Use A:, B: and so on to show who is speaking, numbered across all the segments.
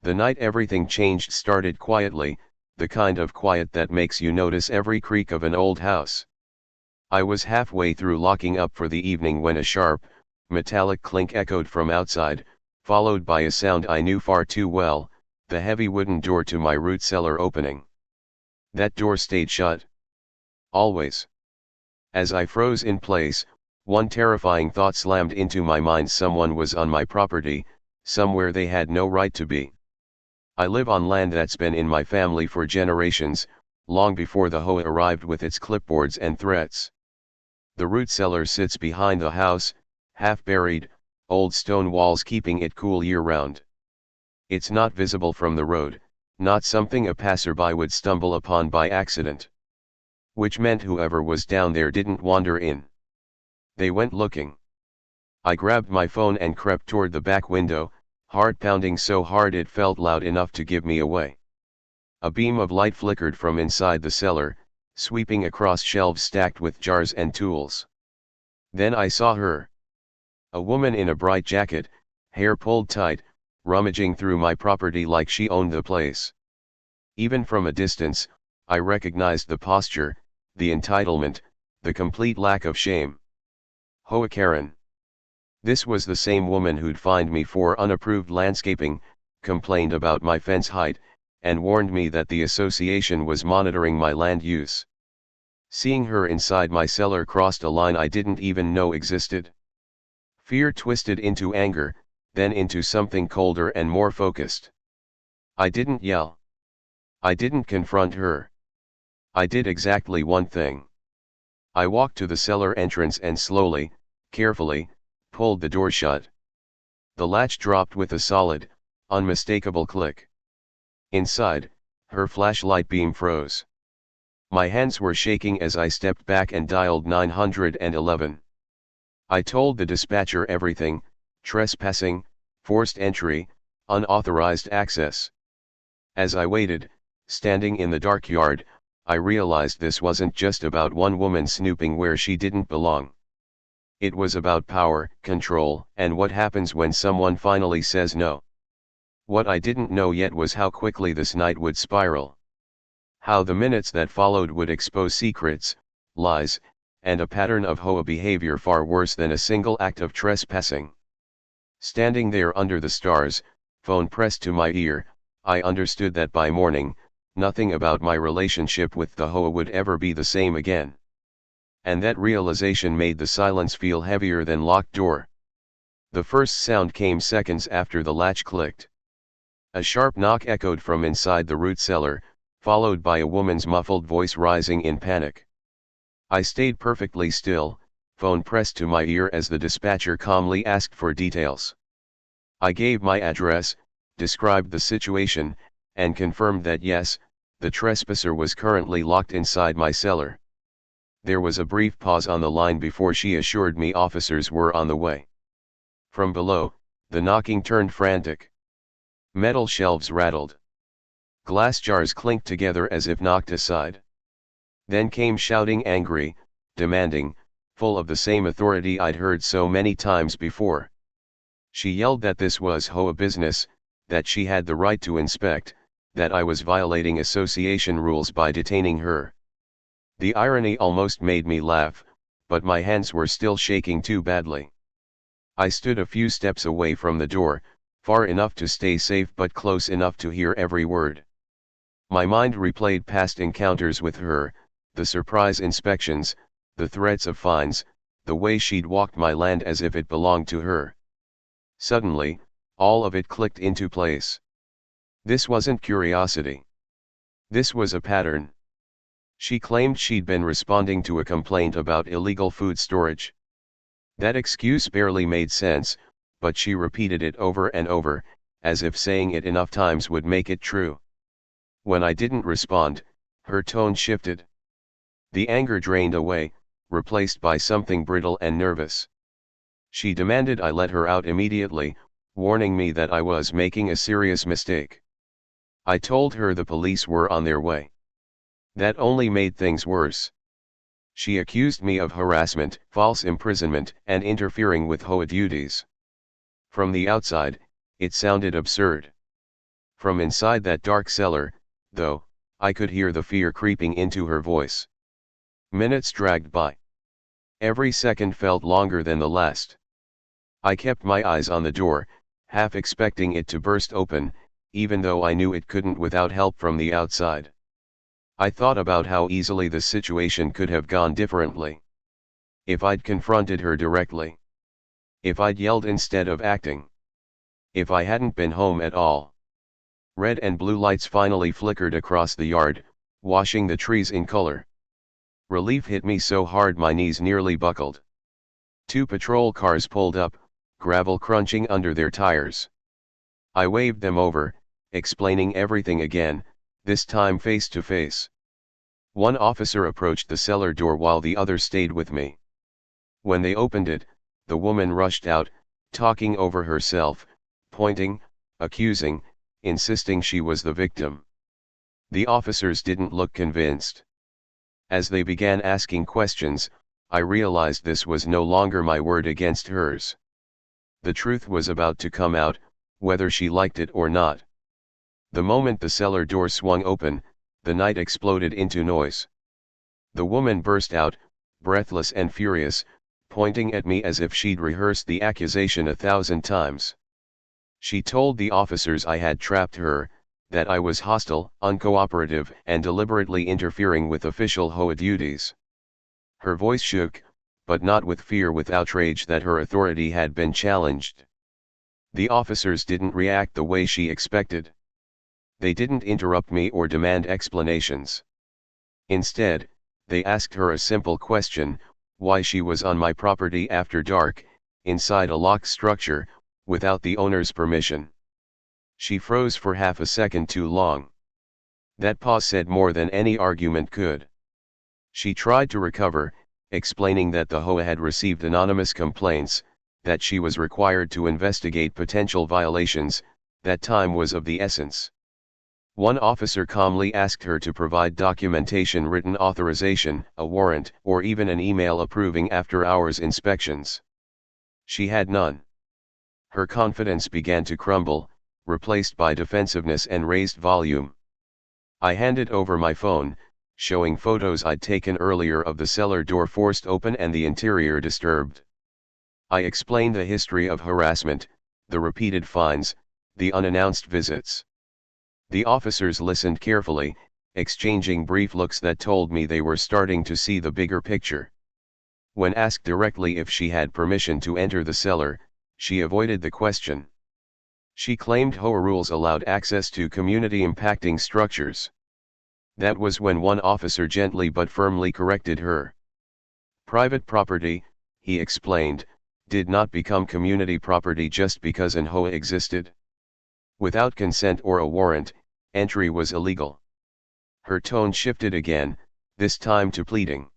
A: The night everything changed started quietly, the kind of quiet that makes you notice every creak of an old house. I was halfway through locking up for the evening when a sharp, metallic clink echoed from outside, followed by a sound I knew far too well, the heavy wooden door to my root cellar opening. That door stayed shut. Always. As I froze in place, one terrifying thought slammed into my mind: someone was on my property, somewhere they had no right to be. I live on land that's been in my family for generations, long before the HOA arrived with its clipboards and threats. The root cellar sits behind the house, half buried, old stone walls keeping it cool year-round. It's not visible from the road, not something a passerby would stumble upon by accident. Which meant whoever was down there didn't wander in. They went looking. I grabbed my phone and crept toward the back window, heart pounding so hard it felt loud enough to give me away. A beam of light flickered from inside the cellar, sweeping across shelves stacked with jars and tools. Then I saw her. A woman in a bright jacket, hair pulled tight, rummaging through my property like she owned the place. Even from a distance, I recognized the posture, the entitlement, the complete lack of shame. HOA Karen. This was the same woman who'd fined me for unapproved landscaping, complained about my fence height, and warned me that the association was monitoring my land use. Seeing her inside my cellar crossed a line I didn't even know existed. Fear twisted into anger, then into something colder and more focused. I didn't yell. I didn't confront her. I did exactly one thing. I walked to the cellar entrance and slowly, carefully, pulled the door shut. The latch dropped with a solid, unmistakable click. Inside, her flashlight beam froze. My hands were shaking as I stepped back and dialed 911. I told the dispatcher everything: trespassing, forced entry, unauthorized access. As I waited, standing in the dark yard, I realized this wasn't just about one woman snooping where she didn't belong. It was about power, control, and what happens when someone finally says no. What I didn't know yet was how quickly this night would spiral. How the minutes that followed would expose secrets, lies, and a pattern of HOA behavior far worse than a single act of trespassing. Standing there under the stars, phone pressed to my ear, I understood that by morning, nothing about my relationship with the HOA would ever be the same again. And that realization made the silence feel heavier than locked door. The first sound came seconds after the latch clicked. A sharp knock echoed from inside the root cellar, followed by a woman's muffled voice rising in panic. I stayed perfectly still, phone pressed to my ear as the dispatcher calmly asked for details. I gave my address, described the situation, and confirmed that yes, the trespasser was currently locked inside my cellar. There was a brief pause on the line before she assured me officers were on the way. From below, the knocking turned frantic. Metal shelves rattled. Glass jars clinked together as if knocked aside. Then came shouting, angry, demanding, full of the same authority I'd heard so many times before. She yelled that this was HOA business, that she had the right to inspect, that I was violating association rules by detaining her. The irony almost made me laugh, but my hands were still shaking too badly. I stood a few steps away from the door, far enough to stay safe but close enough to hear every word. My mind replayed past encounters with her, the surprise inspections, the threats of fines, the way she'd walked my land as if it belonged to her. Suddenly, all of it clicked into place. This wasn't curiosity. This was a pattern. She claimed she'd been responding to a complaint about illegal food storage. That excuse barely made sense, but she repeated it over and over, as if saying it enough times would make it true. When I didn't respond, her tone shifted. The anger drained away, replaced by something brittle and nervous. She demanded I let her out immediately, warning me that I was making a serious mistake. I told her the police were on their way. That only made things worse. She accused me of harassment, false imprisonment, and interfering with HOA duties. From the outside, it sounded absurd. From inside that dark cellar, though, I could hear the fear creeping into her voice. Minutes dragged by. Every second felt longer than the last. I kept my eyes on the door, half expecting it to burst open, even though I knew it couldn't without help from the outside. I thought about how easily the situation could have gone differently. If I'd confronted her directly. If I'd yelled instead of acting. If I hadn't been home at all. Red and blue lights finally flickered across the yard, washing the trees in color. Relief hit me so hard my knees nearly buckled. 2 patrol cars pulled up, gravel crunching under their tires. I waved them over, explaining everything again, this time face to face. One officer approached the cellar door while the other stayed with me. When they opened it, the woman rushed out, talking over herself, pointing, accusing, insisting she was the victim. The officers didn't look convinced. As they began asking questions, I realized this was no longer my word against hers. The truth was about to come out, whether she liked it or not. The moment the cellar door swung open, the night exploded into noise. The woman burst out, breathless and furious, pointing at me as if she'd rehearsed the accusation 1,000 times. She told the officers I had trapped her, that I was hostile, uncooperative, and deliberately interfering with official HOA duties. Her voice shook, but not with fear, with outrage that her authority had been challenged. The officers didn't react the way she expected. They didn't interrupt me or demand explanations. Instead, they asked her a simple question: why she was on my property after dark, inside a locked structure, without the owner's permission. She froze for half a second too long. That pause said more than any argument could. She tried to recover, explaining that the HOA had received anonymous complaints, that she was required to investigate potential violations, that time was of the essence. One officer calmly asked her to provide documentation, written authorization, a warrant, or even an email approving after-hours inspections. She had none. Her confidence began to crumble, replaced by defensiveness and raised volume. I handed over my phone, showing photos I'd taken earlier of the cellar door forced open and the interior disturbed. I explained the history of harassment, the repeated fines, the unannounced visits. The officers listened carefully, exchanging brief looks that told me they were starting to see the bigger picture. When asked directly if she had permission to enter the cellar, she avoided the question. She claimed HOA rules allowed access to community-impacting structures. That was when one officer gently but firmly corrected her. Private property, he explained, did not become community property just because an HOA existed. Without consent or a warrant, entry was illegal. Her tone shifted again, this time to pleading.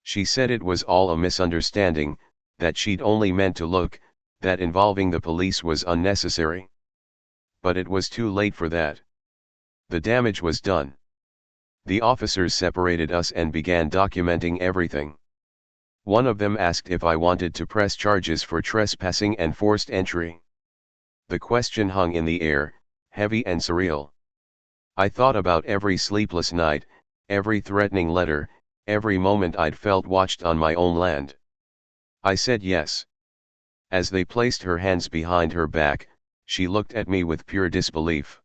A: She said it was all a misunderstanding, that she'd only meant to look, that involving the police was unnecessary. But it was too late for that. The damage was done. The officers separated us and began documenting everything. One of them asked if I wanted to press charges for trespassing and forced entry. The question hung in the air, heavy and surreal. I thought about every sleepless night, every threatening letter, every moment I'd felt watched on my own land. I said yes. As they placed her hands behind her back, she looked at me with pure disbelief.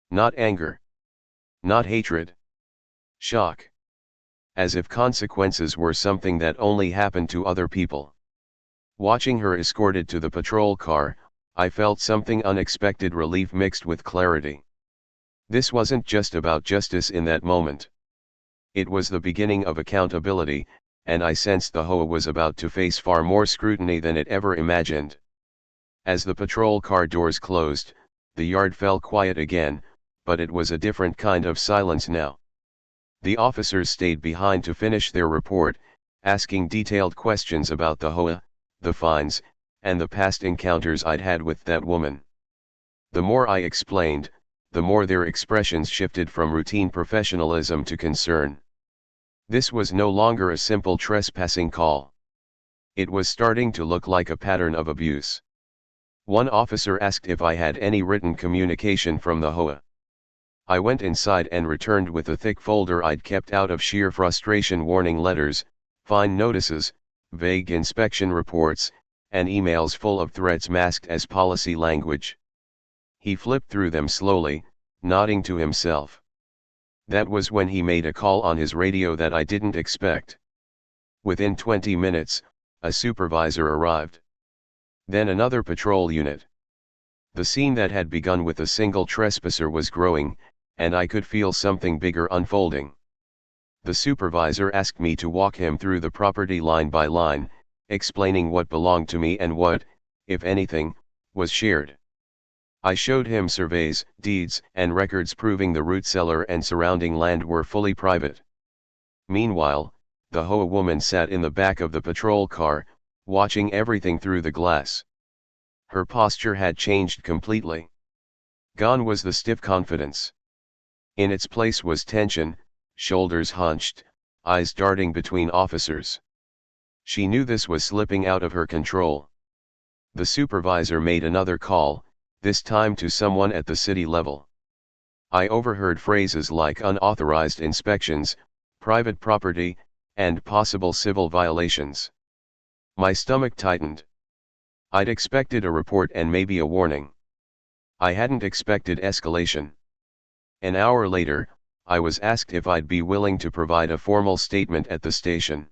A: Not anger. Not hatred. Shock. As if consequences were something that only happened to other people. Watching her escorted to the patrol car, I felt something unexpected: relief mixed with clarity. This wasn't just about justice in that moment. It was the beginning of accountability, and I sensed the HOA was about to face far more scrutiny than it ever imagined. As the patrol car doors closed, the yard fell quiet again, but it was a different kind of silence now. The officers stayed behind to finish their report, asking detailed questions about the HOA, the fines, and the past encounters I'd had with that woman. The more I explained, the more their expressions shifted from routine professionalism to concern. This was no longer a simple trespassing call. It was starting to look like a pattern of abuse. One officer asked if I had any written communication from the HOA. I went inside and returned with a thick folder I'd kept out of sheer frustration: warning letters, fine notices, vague inspection reports, and emails full of threats masked as policy language. He flipped through them slowly, nodding to himself. That was when he made a call on his radio that I didn't expect. Within 20 minutes, a supervisor arrived. Then another patrol unit. The scene that had begun with a single trespasser was growing, and I could feel something bigger unfolding. The supervisor asked me to walk him through the property line by line, explaining what belonged to me and what, if anything, was shared. I showed him surveys, deeds, and records proving the root cellar and surrounding land were fully private. Meanwhile, the HOA woman sat in the back of the patrol car, watching everything through the glass. Her posture had changed completely. Gone was the stiff confidence. In its place was tension, shoulders hunched, eyes darting between officers. She knew this was slipping out of her control. The supervisor made another call, this time to someone at the city level. I overheard phrases like unauthorized inspections, private property, and possible civil violations. My stomach tightened. I'd expected a report and maybe a warning. I hadn't expected escalation. An hour later, I was asked if I'd be willing to provide a formal statement at the station.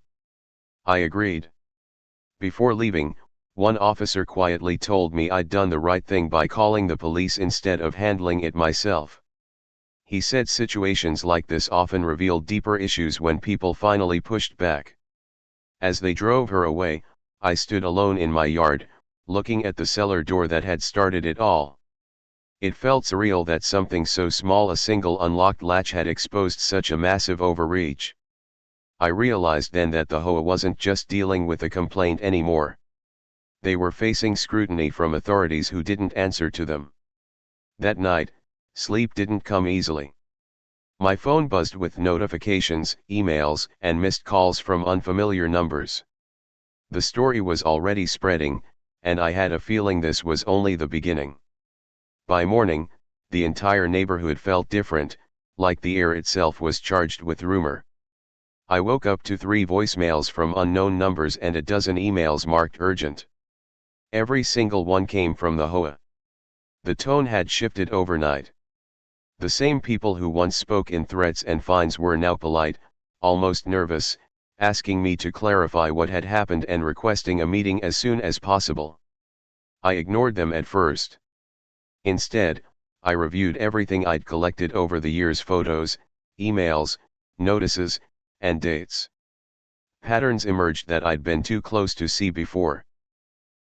A: I agreed. Before leaving, one officer quietly told me I'd done the right thing by calling the police instead of handling it myself. He said situations like this often revealed deeper issues when people finally pushed back. As they drove her away, I stood alone in my yard, looking at the cellar door that had started it all. It felt surreal that something so small, a single unlocked latch, had exposed such a massive overreach. I realized then that the HOA wasn't just dealing with a complaint anymore. They were facing scrutiny from authorities who didn't answer to them. That night, sleep didn't come easily. My phone buzzed with notifications, emails, and missed calls from unfamiliar numbers. The story was already spreading, and I had a feeling this was only the beginning. By morning, the entire neighborhood felt different, like the air itself was charged with rumor. I woke up to 3 voicemails from unknown numbers and a dozen emails marked urgent. Every single one came from the HOA. The tone had shifted overnight. The same people who once spoke in threats and fines were now polite, almost nervous, asking me to clarify what had happened and requesting a meeting as soon as possible. I ignored them at first. Instead, I reviewed everything I'd collected over the years: photos, emails, notices, and dates. Patterns emerged that I'd been too close to see before.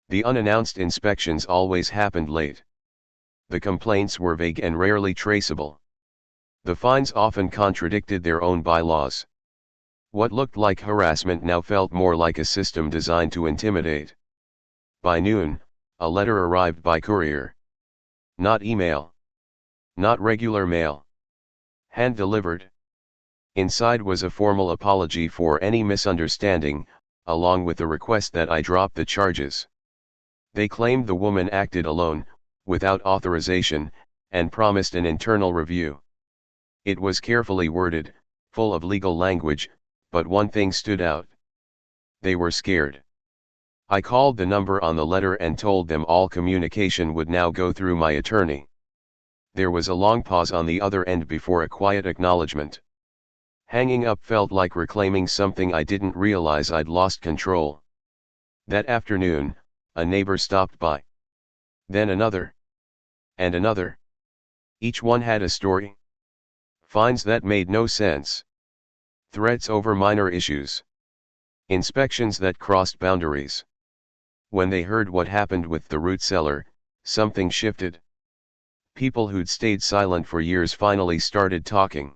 A: The unannounced inspections always happened late. The complaints were vague and rarely traceable. The fines often contradicted their own bylaws. What looked like harassment now felt more like a system designed to intimidate. By noon, a letter arrived by courier. Not email. Not regular mail. Hand-delivered. Inside was a formal apology for any misunderstanding, along with a request that I drop the charges. They claimed the woman acted alone, without authorization, and promised an internal review. It was carefully worded, full of legal language, but one thing stood out. They were scared. I called the number on the letter and told them all communication would now go through my attorney. There was a long pause on the other end before a quiet acknowledgement. Hanging up felt like reclaiming something I didn't realize I'd lost control. That afternoon, a neighbor stopped by. Then another. And another. Each one had a story. Fines that made no sense. Threats over minor issues. Inspections that crossed boundaries. When they heard what happened with the root cellar, something shifted. People who'd stayed silent for years finally started talking.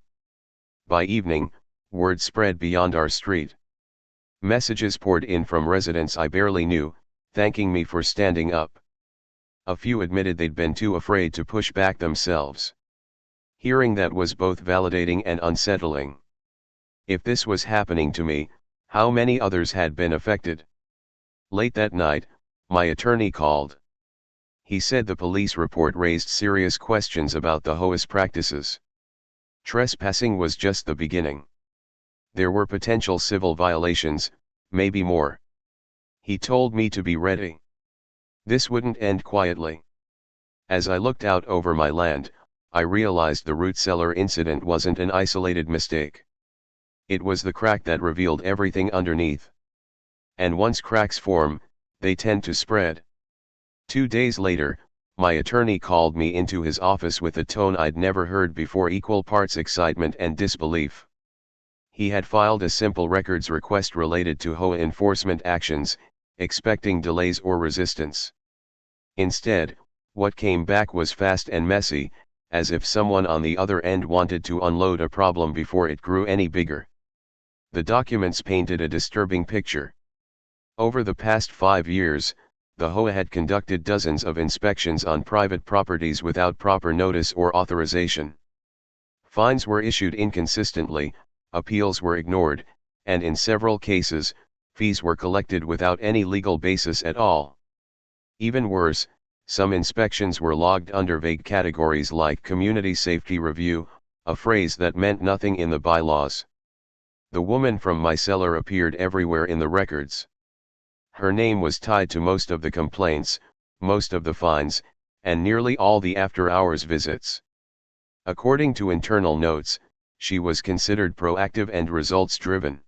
A: By evening, word spread beyond our street. Messages poured in from residents I barely knew, thanking me for standing up. A few admitted they'd been too afraid to push back themselves. Hearing that was both validating and unsettling. If this was happening to me, how many others had been affected? Late that night, my attorney called. He said the police report raised serious questions about the HOA's practices. Trespassing was just the beginning. There were potential civil violations, maybe more. He told me to be ready. This wouldn't end quietly. As I looked out over my land, I realized the root cellar incident wasn't an isolated mistake. It was the crack that revealed everything underneath. And once cracks form, they tend to spread. 2 days later, my attorney called me into his office with a tone I'd never heard before, equal parts excitement and disbelief. He had filed a simple records request related to HOA enforcement actions, expecting delays or resistance. Instead, what came back was fast and messy, as if someone on the other end wanted to unload a problem before it grew any bigger. The documents painted a disturbing picture. Over the past 5 years, the HOA had conducted dozens of inspections on private properties without proper notice or authorization. Fines were issued inconsistently, appeals were ignored, and in several cases, fees were collected without any legal basis at all. Even worse, some inspections were logged under vague categories like community safety review, a phrase that meant nothing in the bylaws. The woman from my cellar appeared everywhere in the records. Her name was tied to most of the complaints, most of the fines, and nearly all the after-hours visits. According to internal notes, she was considered proactive and results-driven.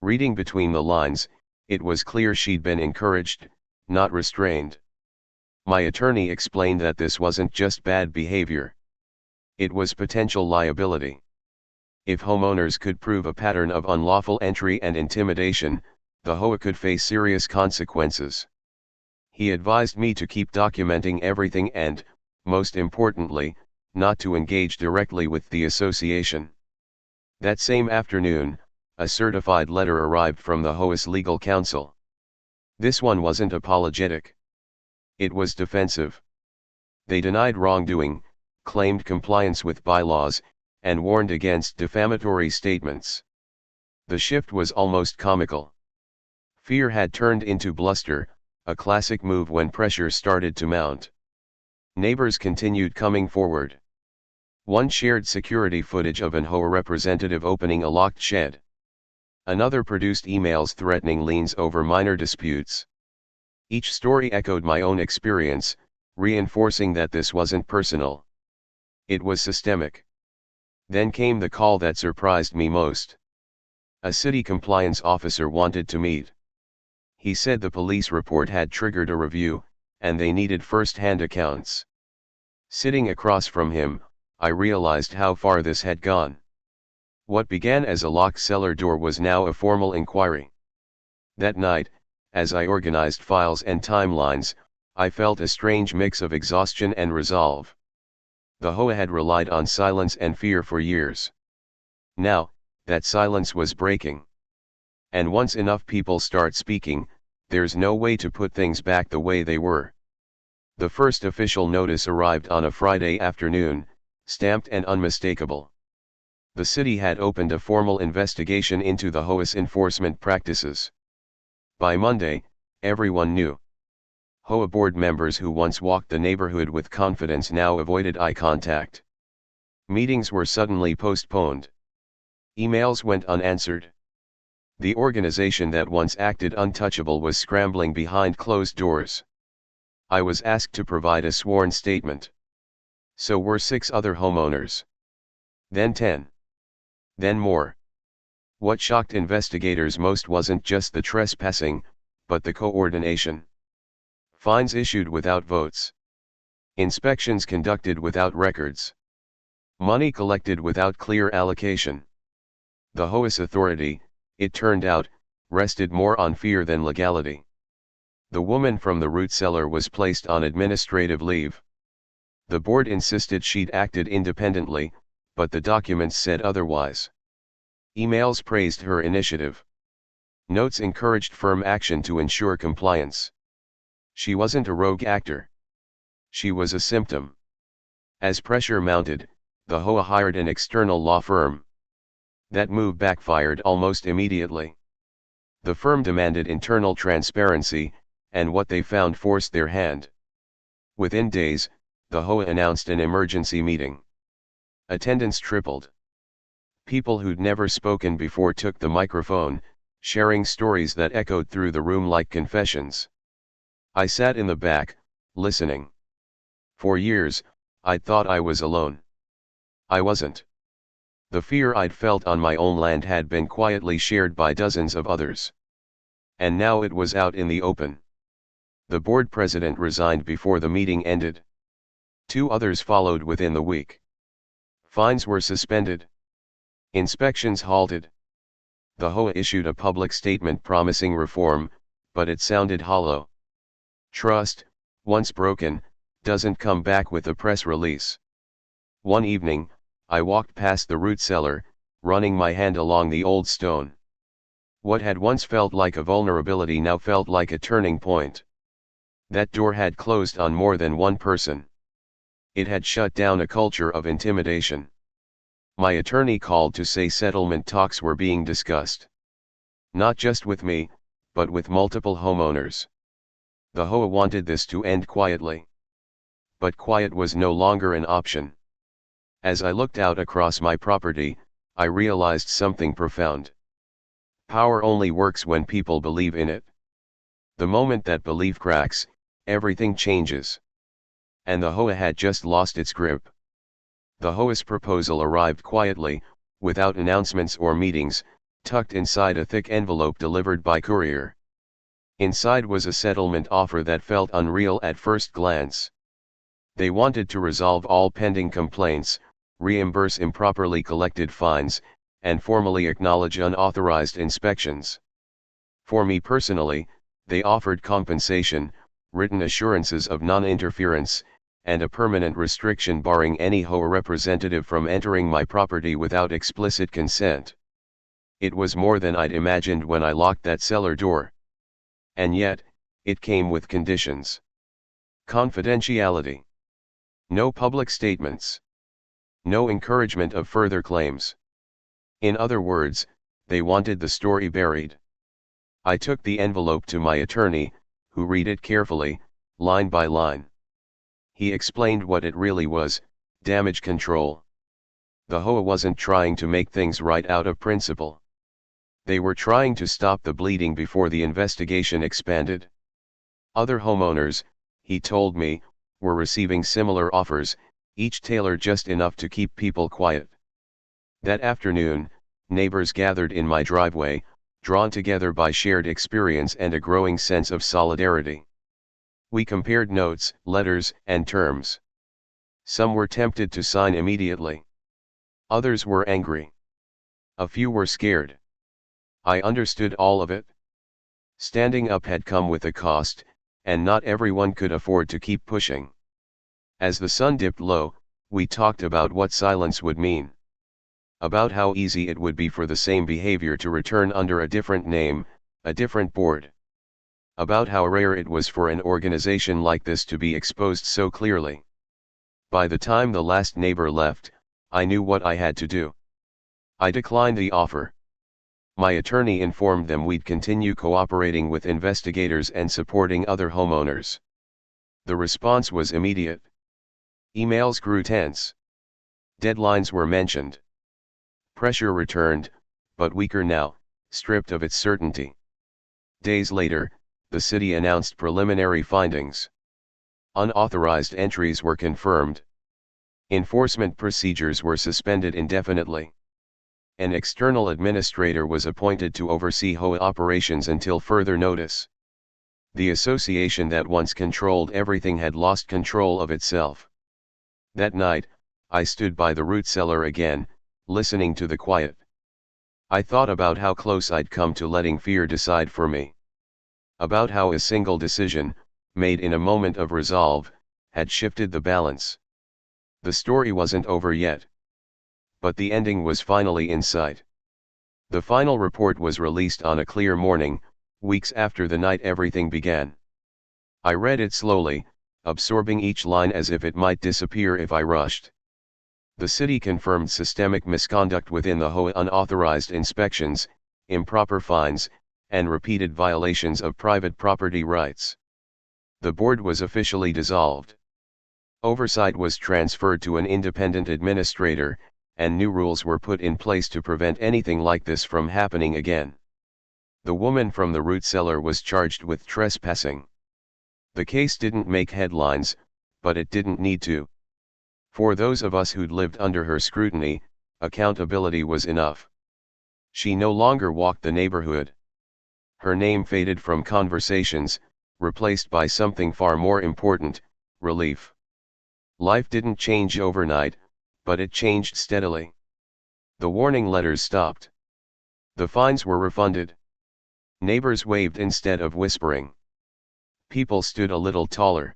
A: Reading between the lines, it was clear she'd been encouraged, not restrained. My attorney explained that this wasn't just bad behavior. It was potential liability. If homeowners could prove a pattern of unlawful entry and intimidation, the HOA could face serious consequences. He advised me to keep documenting everything and, most importantly, not to engage directly with the association. That same afternoon, a certified letter arrived from the HOA's legal counsel. This one wasn't apologetic. It was defensive. They denied wrongdoing, claimed compliance with bylaws, and warned against defamatory statements. The shift was almost comical. Fear had turned into bluster, a classic move when pressure started to mount. Neighbors continued coming forward. One shared security footage of an HOA representative opening a locked shed. Another produced emails threatening liens over minor disputes. Each story echoed my own experience, reinforcing that this wasn't personal. It was systemic. Then came the call that surprised me most. A city compliance officer wanted to meet. He said the police report had triggered a review, and they needed first-hand accounts. Sitting across from him, I realized how far this had gone. What began as a locked cellar door was now a formal inquiry. That night, as I organized files and timelines, I felt a strange mix of exhaustion and resolve. The HOA had relied on silence and fear for years. Now, that silence was breaking. And once enough people start speaking, there's no way to put things back the way they were. The first official notice arrived on a Friday afternoon, stamped and unmistakable. The city had opened a formal investigation into the HOA's enforcement practices. By Monday, everyone knew. HOA board members who once walked the neighborhood with confidence now avoided eye contact. Meetings were suddenly postponed. Emails went unanswered. The organization that once acted untouchable was scrambling behind closed doors. I was asked to provide a sworn statement. So were 6 other homeowners. Then 10. Then more. What shocked investigators most wasn't just the trespassing, but the coordination. Fines issued without votes. Inspections conducted without records. Money collected without clear allocation. The HOA's authority, it turned out, rested more on fear than legality. The woman from the root cellar was placed on administrative leave. The board insisted she'd acted independently, but the documents said otherwise. Emails praised her initiative. Notes encouraged firm action to ensure compliance. She wasn't a rogue actor. She was a symptom. As pressure mounted, the HOA hired an external law firm. That move backfired almost immediately. The firm demanded internal transparency, and what they found forced their hand. Within days, the HOA announced an emergency meeting. Attendance tripled. People who'd never spoken before took the microphone, sharing stories that echoed through the room like confessions. I sat in the back, listening. For years, I'd thought I was alone. I wasn't. The fear I'd felt on my own land had been quietly shared by dozens of others. And now it was out in the open. The board president resigned before the meeting ended. 2 others followed within the week. Fines were suspended. Inspections halted. The HOA issued a public statement promising reform, but it sounded hollow. Trust, once broken, doesn't come back with a press release. One evening, I walked past the root cellar, running my hand along the old stone. What had once felt like a vulnerability now felt like a turning point. That door had closed on more than one person. It had shut down a culture of intimidation. My attorney called to say settlement talks were being discussed. Not just with me, but with multiple homeowners. The HOA wanted this to end quietly. But quiet was no longer an option. As I looked out across my property, I realized something profound. Power only works when people believe in it. The moment that belief cracks, everything changes. And the HOA had just lost its grip. The HOA's proposal arrived quietly, without announcements or meetings, tucked inside a thick envelope delivered by courier. Inside was a settlement offer that felt unreal at first glance. They wanted to resolve all pending complaints, reimburse improperly collected fines, and formally acknowledge unauthorized inspections. For me personally, they offered compensation, written assurances of non-interference, and a permanent restriction barring any HOA representative from entering my property without explicit consent. It was more than I'd imagined when I locked that cellar door. And yet, it came with conditions. Confidentiality. No public statements. No encouragement of further claims. In other words, they wanted the story buried. I took the envelope to my attorney, who read it carefully, line by line. He explained what it really was: damage control. The HOA wasn't trying to make things right out of principle. They were trying to stop the bleeding before the investigation expanded. Other homeowners, he told me, were receiving similar offers, each tailored just enough to keep people quiet. That afternoon, neighbors gathered in my driveway, drawn together by shared experience and a growing sense of solidarity. We compared notes, letters, and terms. Some were tempted to sign immediately. Others were angry. A few were scared. I understood all of it. Standing up had come with a cost, and not everyone could afford to keep pushing. As the sun dipped low, we talked about what silence would mean. About how easy it would be for the same behavior to return under a different name, a different board. About how rare it was for an organization like this to be exposed so clearly. By the time the last neighbor left, I knew what I had to do. I declined the offer. My attorney informed them we'd continue cooperating with investigators and supporting other homeowners. The response was immediate. Emails grew tense. Deadlines were mentioned. Pressure returned, but weaker now, stripped of its certainty. Days later, the city announced preliminary findings. Unauthorized entries were confirmed. Enforcement procedures were suspended indefinitely. An external administrator was appointed to oversee HOA operations until further notice. The association that once controlled everything had lost control of itself. That night, I stood by the root cellar again, listening to the quiet. I thought about how close I'd come to letting fear decide for me. About how a single decision, made in a moment of resolve, had shifted the balance. The story wasn't over yet. But the ending was finally in sight. The final report was released on a clear morning, weeks after the night everything began. I read it slowly, absorbing each line as if it might disappear if I rushed. The city confirmed systemic misconduct within the HOA: unauthorized inspections, improper fines, and repeated violations of private property rights. The board was officially dissolved. Oversight was transferred to an independent administrator, and new rules were put in place to prevent anything like this from happening again. The woman from the root cellar was charged with trespassing. The case didn't make headlines, but it didn't need to. For those of us who'd lived under her scrutiny, accountability was enough. She no longer walked the neighborhood. Her name faded from conversations, replaced by something far more important: relief. Life didn't change overnight, but it changed steadily. The warning letters stopped. The fines were refunded. Neighbors waved instead of whispering. People stood a little taller.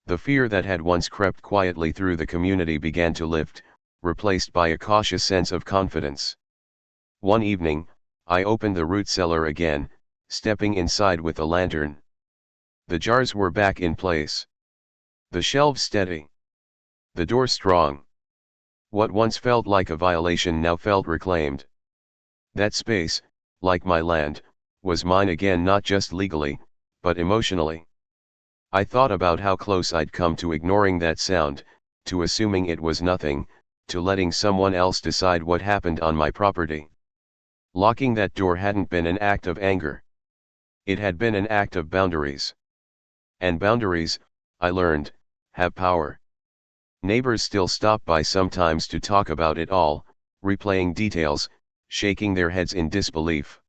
A: The fear that had once crept quietly through the community began to lift, replaced by a cautious sense of confidence. One evening, I opened the root cellar again, stepping inside with a lantern. The jars were back in place. The shelves steady. The door strong. What once felt like a violation now felt reclaimed. That space, like my land, was mine again, not just legally, but emotionally. I thought about how close I'd come to ignoring that sound, to assuming it was nothing, to letting someone else decide what happened on my property. Locking that door hadn't been an act of anger. It had been an act of boundaries. And boundaries, I learned, have power. Neighbors still stop by sometimes to talk about it all, replaying details, shaking their heads in disbelief.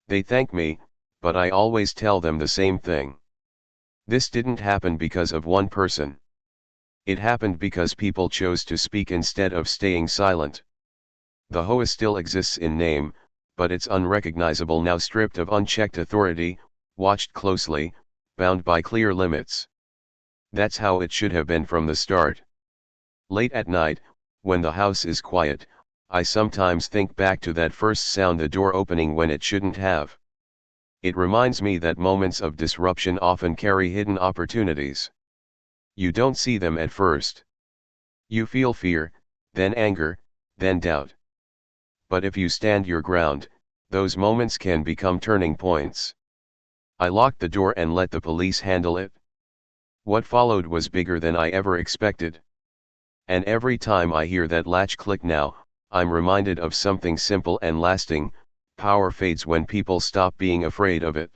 A: They thank me, but I always tell them the same thing. This didn't happen because of one person. It happened because people chose to speak instead of staying silent. The HOA still exists in name, but it's unrecognizable now, stripped of unchecked authority, watched closely, bound by clear limits. That's how it should have been from the start. Late at night, when the house is quiet, I sometimes think back to that first sound, the door opening when it shouldn't have. It reminds me that moments of disruption often carry hidden opportunities. You don't see them at first. You feel fear, then anger, then doubt. But if you stand your ground, those moments can become turning points. I locked the door and let the police handle it. What followed was bigger than I ever expected. And every time I hear that latch click now, I'm reminded of something simple and lasting: power fades when people stop being afraid of it.